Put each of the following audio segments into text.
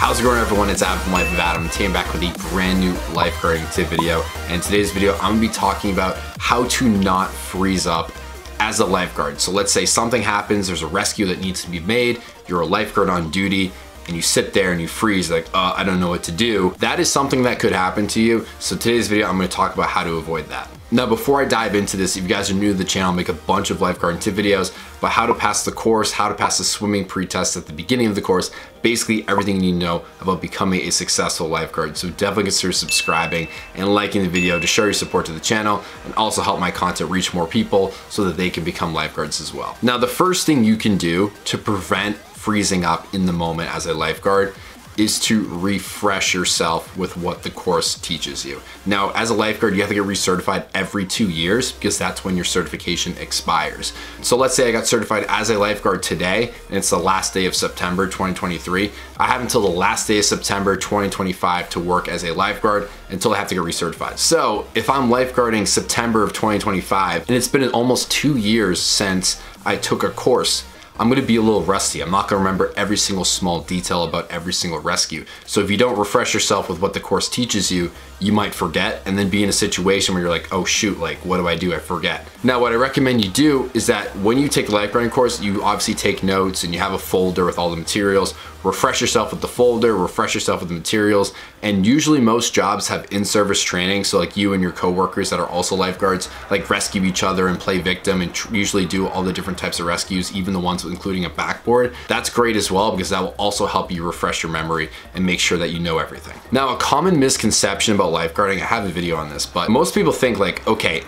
How's it going, everyone? It's Adam from Life of Adam. Today I'm back with a brand new lifeguarding tip video. And in today's video, I'm gonna be talking about how to not freeze up as a lifeguard. So let's say something happens, there's a rescue that needs to be made, you're a lifeguard on duty, and you sit there and you freeze like, I don't know what to do. That is something that could happen to you. So today's video, I'm gonna talk about how to avoid that. Now, before I dive into this, if you guys are new to the channel, I make a bunch of lifeguarding tip videos about how to pass the course, how to pass the swimming pre-test at the beginning of the course, basically everything you need to know about becoming a successful lifeguard. So definitely consider subscribing and liking the video to show your support to the channel and also help my content reach more people so that they can become lifeguards as well. Now, the first thing you can do to prevent freezing up in the moment as a lifeguard is to refresh yourself with what the course teaches you. Now, as a lifeguard, you have to get recertified every 2 years because that's when your certification expires. So let's say I got certified as a lifeguard today and it's the last day of September 2023. I have until the last day of September 2025 to work as a lifeguard until I have to get recertified. So if I'm lifeguarding September of 2025 and it's been almost 2 years since I took a course, I'm gonna be a little rusty. I'm not gonna remember every single small detail about every single rescue. So if you don't refresh yourself with what the course teaches you, you might forget and then be in a situation where you're like, oh shoot, like what do? I forget. Now, what I recommend you do is that when you take a lifeguarding course, you obviously take notes and you have a folder with all the materials. Refresh yourself with the folder, refresh yourself with the materials. And usually most jobs have in-service training. So like you and your coworkers that are also lifeguards, like rescue each other and play victim and usually do all the different types of rescues, even the ones including a backboard. That's great as well because that will also help you refresh your memory and make sure that you know everything. Now, a common misconception about lifeguarding, I have a video on this, but most people think like, okay,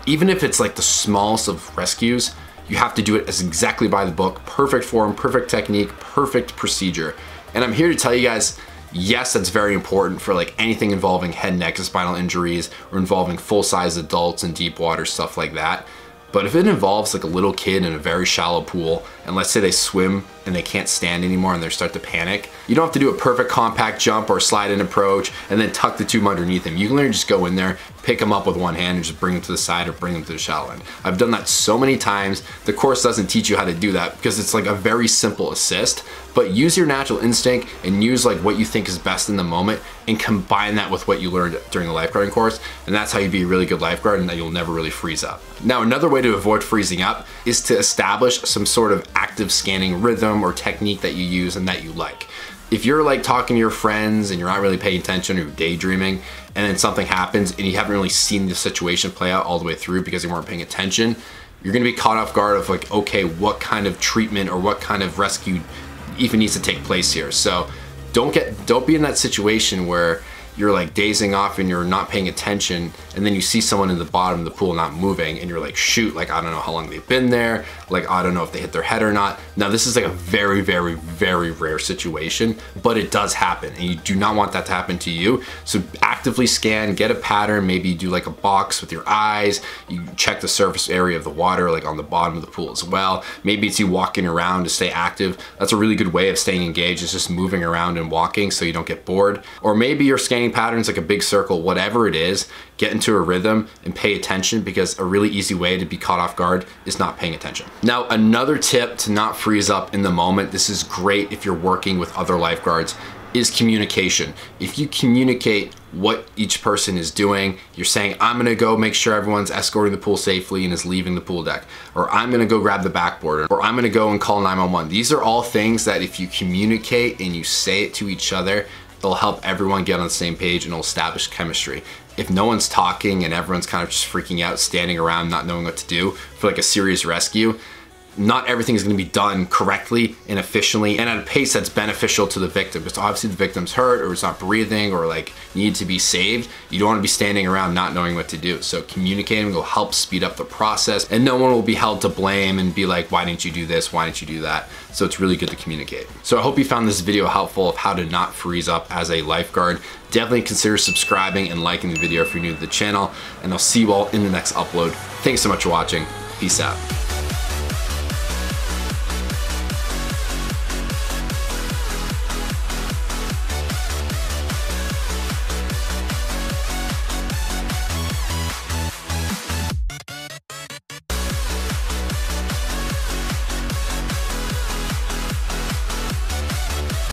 even if it's like the smallest of rescues, you have to do it as exactly by the book, perfect form, perfect technique, perfect procedure. And I'm here to tell you guys, yes, that's very important for like anything involving head, neck, and spinal injuries or involving full-size adults in deep water, stuff like that. But if it involves like a little kid in a very shallow pool, and let's say they swim and they can't stand anymore and they start to panic, you don't have to do a perfect compact jump or slide in approach and then tuck the tube underneath them. You can literally just go in there, pick them up with one hand and just bring them to the side or bring them to the shallow end. I've done that so many times. The course doesn't teach you how to do that because it's like a very simple assist, but use your natural instinct and use like what you think is best in the moment and combine that with what you learned during the lifeguarding course. And that's how you be a really good lifeguard and that you'll never really freeze up. Now, another way to avoid freezing up is to establish some sort of active scanning rhythm or technique that you use and that you like. If you're like talking to your friends and you're not really paying attention or you're daydreaming and then something happens and you haven't really seen the situation play out all the way through because you weren't paying attention, you're gonna be caught off guard of like, okay, what kind of treatment or what kind of rescue even needs to take place here. So don't be in that situation where you're like dazing off and you're not paying attention and then you see someone in the bottom of the pool not moving and you're like, shoot, like I don't know how long they've been there, like I don't know if they hit their head or not. Now, this is like a very, very, very rare situation, but it does happen and you do not want that to happen to you. So actively scan, get a pattern, maybe you do like a box with your eyes, you check the surface area of the water, like on the bottom of the pool as well. Maybe it's you walking around to stay active. That's a really good way of staying engaged, is just moving around and walking so you don't get bored. Or maybe you're scanning patterns like a big circle, whatever it is, get into a rhythm and pay attention, because a really easy way to be caught off guard is not paying attention. Now, another tip to not freeze up in the moment, this is great if you're working with other lifeguards, is communication. If you communicate what each person is doing, you're saying, I'm gonna go make sure everyone's escorting the pool safely and is leaving the pool deck, or I'm gonna go grab the backboard, or I'm gonna go and call 911. These are all things that if you communicate and you say it to each other, it'll help everyone get on the same page and it'll establish chemistry. If no one's talking and everyone's kind of just freaking out, standing around, not knowing what to do for like a serious rescue, not everything is going to be done correctly and efficiently and at a pace that's beneficial to the victim. Because obviously the victim's hurt or it's not breathing or like need to be saved. You don't want to be standing around not knowing what to do. So communicating will help speed up the process and no one will be held to blame and be like, why didn't you do this? Why didn't you do that? So it's really good to communicate. So I hope you found this video helpful of how to not freeze up as a lifeguard. Definitely consider subscribing and liking the video if you're new to the channel, and I'll see you all in the next upload. Thanks so much for watching. Peace out.